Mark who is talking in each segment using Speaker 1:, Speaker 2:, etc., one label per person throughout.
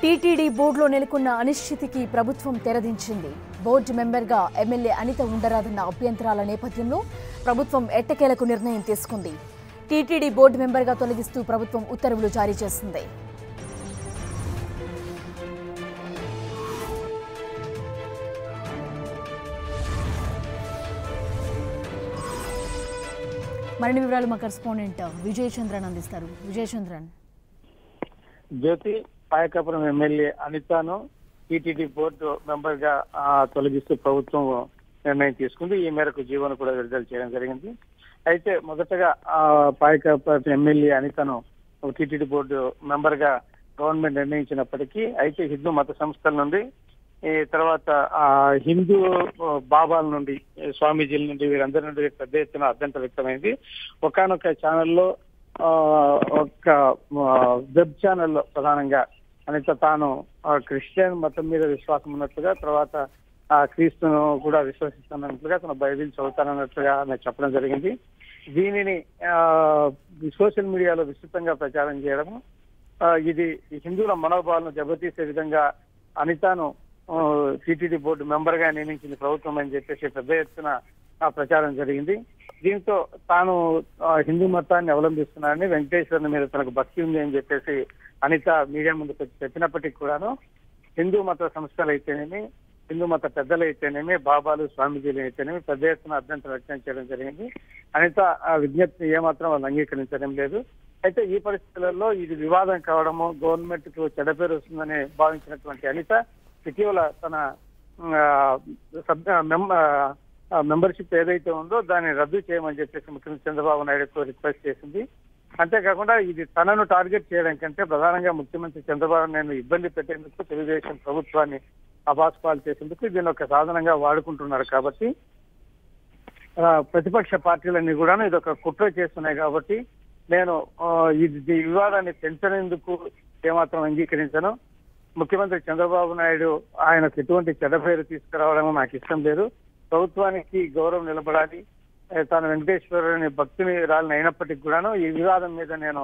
Speaker 1: TTD బోర్డులో నెలకొన్న అనిశ్చితికి ప్రభుత్వం తెరదించింది. బోర్డు మెంబర్గా ఎమ్మెల్యే అనిత ఉండరాదన్న అభ్యంతరాల నేపథ్యంలో ప్రభుత్వం ఎట్టకేలకు నిర్ణయం తీసుకుంది. టీటీడీ బోర్డు మెంబర్గా తొలగిస్తూ ప్రభుత్వం ఉత్తర్వులు జారీ చేసింది. మరిన్ని వివరాలు మా కరెస్పాండెంట్ విజయ్ చంద్రన్ అందిస్తారు. విజయ్ చంద్రన్.
Speaker 2: జ్యోతి, పాయకాపురం ఎమ్మెల్యే అనితను టీటీడీ బోర్డు మెంబర్ గా తొలగిస్తూ ప్రభుత్వం నిర్ణయం తీసుకుంది. ఈ మేరకు జీవోను కూడా విడుదల చేయడం జరిగింది. అయితే మొదటగా పాయకాపురం ఎమ్మెల్యే అనితను టీటీడీ బోర్డు మెంబర్ గా గవర్నమెంట్ నిర్ణయించినప్పటికీ అయితే హిందూ మత సంస్థల నుండి ఈ తర్వాత హిందూ బాబాల నుండి స్వామీజీల నుండి వీరందరి నుండి పెద్ద ఎత్తున అభ్యంతరం వ్యక్తమైంది. ఒకానొక ఛానల్లో ఒక వెబ్ ఛానల్లో ప్రధానంగా అనిత తాను క్రిస్టియన్ మతం మీద విశ్వాసం ఉన్నట్లుగా, తర్వాత క్రీస్తును కూడా విశ్వసిస్తున్నట్లుగా, తన బైబిల్ చదువుతానన్నట్లుగా ఆమె చెప్పడం జరిగింది. దీనిని సోషల్ మీడియాలో విస్తృతంగా ప్రచారం చేయడము, ఇది హిందువుల మనోభావాలను దెబ్బతీసే విధంగా అనితను టీటీడీ బోర్డు మెంబర్ గా నియమించింది ప్రభుత్వం అని చెప్పేసి పెద్ద ఎత్తున ప్రచారం జరిగింది. దీంతో తాను హిందూ మతాన్ని అవలంబిస్తున్నానని, వెంకటేశ్వరుని మీద తనకు భక్తి ఉంది అని చెప్పేసి అనిత మీడియా ముందుకు వచ్చి చెప్పినప్పటికీ కూడాను హిందూ మత సంస్థలు అయితేనేమి, హిందూ మత పెద్దలు అయితేనేమి, బాబాలు స్వామీజీలు అయితేనేమి పెద్ద ఎత్తున అభ్యంతరం వ్యక్తం చేయడం జరిగింది. అనిత ఆ విజ్ఞప్తిని ఏమాత్రం వాళ్ళు అంగీకరించడం లేదు. అయితే ఈ పరిస్థితులలో ఇది వివాదం కావడము, గవర్నమెంట్ కు చెడ్డ పేరు వస్తుందని భావించినటువంటి అనిత ఇటీవల తన మెంబర్షిప్ ఏదైతే ఉందో దాన్ని రద్దు చేయమని చెప్పేసి ముఖ్యమంత్రి చంద్రబాబు నాయుడుకు రిక్వెస్ట్ చేసింది. అంతేకాకుండా ఇది తనను టార్గెట్ చేయడం కంటే ప్రధానంగా ముఖ్యమంత్రి చంద్రబాబు నాయుడు ఇబ్బంది పెట్టేందుకు తెలుగుదేశం ప్రభుత్వాన్ని అబాస్పాలు చేసేందుకు దీన్ని ఒక సాధనంగా వాడుకుంటున్నారు. కాబట్టి ప్రతిపక్ష పార్టీలన్నీ కూడా ఇది ఒక కుట్ర చేస్తున్నాయి. కాబట్టి నేను ఈ వివాదాన్ని పెంచనేందుకు ఏమాత్రం అంగీకరించను. ముఖ్యమంత్రి చంద్రబాబు నాయుడు ఆయనకు ఎటువంటి చెడ్డ పేరు తీసుకురావడం నాకు ఇష్టం లేదు. ప్రభుత్వానికి గౌరవం నిలబడాలి. తాను వెంకటేశ్వరుని భక్తుని రాలని అయినప్పటికీ కూడాను ఈ వివాదం మీద నేను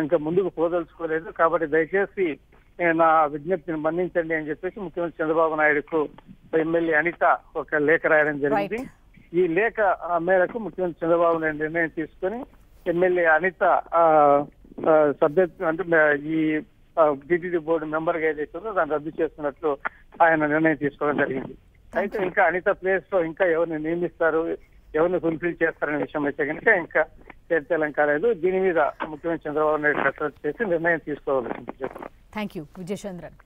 Speaker 2: ఇంకా ముందుకు పోదలుచుకోలేదు. కాబట్టి దయచేసి నా విజ్ఞప్తిని మన్నించండి అని చెప్పేసి ముఖ్యమంత్రి చంద్రబాబు నాయుడుకు ఎమ్మెల్యే అనిత ఒక లేఖ రాయడం జరిగింది. ఈ లేఖ మేరకు ముఖ్యమంత్రి చంద్రబాబు నాయుడు నిర్ణయం తీసుకొని ఎమ్మెల్యే అనిత సభ్యత్వం అంటే ఈ టీటీడీ బోర్డు మెంబర్ గా ఏదైతే ఉందో దాన్ని రద్దు చేస్తున్నట్లు ఆయన నిర్ణయం తీసుకోవడం జరిగింది. అయితే ఇంకా అనిత ప్లేస్ లో ఇంకా ఎవరిని నియమిస్తారు, ఎవరిని ఫుల్ఫిల్ చేస్తారనే విషయం అయితే కనుక ఇంకా చర్చలం కాలేదు. దీని మీద ముఖ్యమంత్రి చంద్రబాబు నాయుడు కసరత్తు చేసి నిర్ణయం తీసుకోవాల్సింది.
Speaker 1: Thank you Vijayachandran.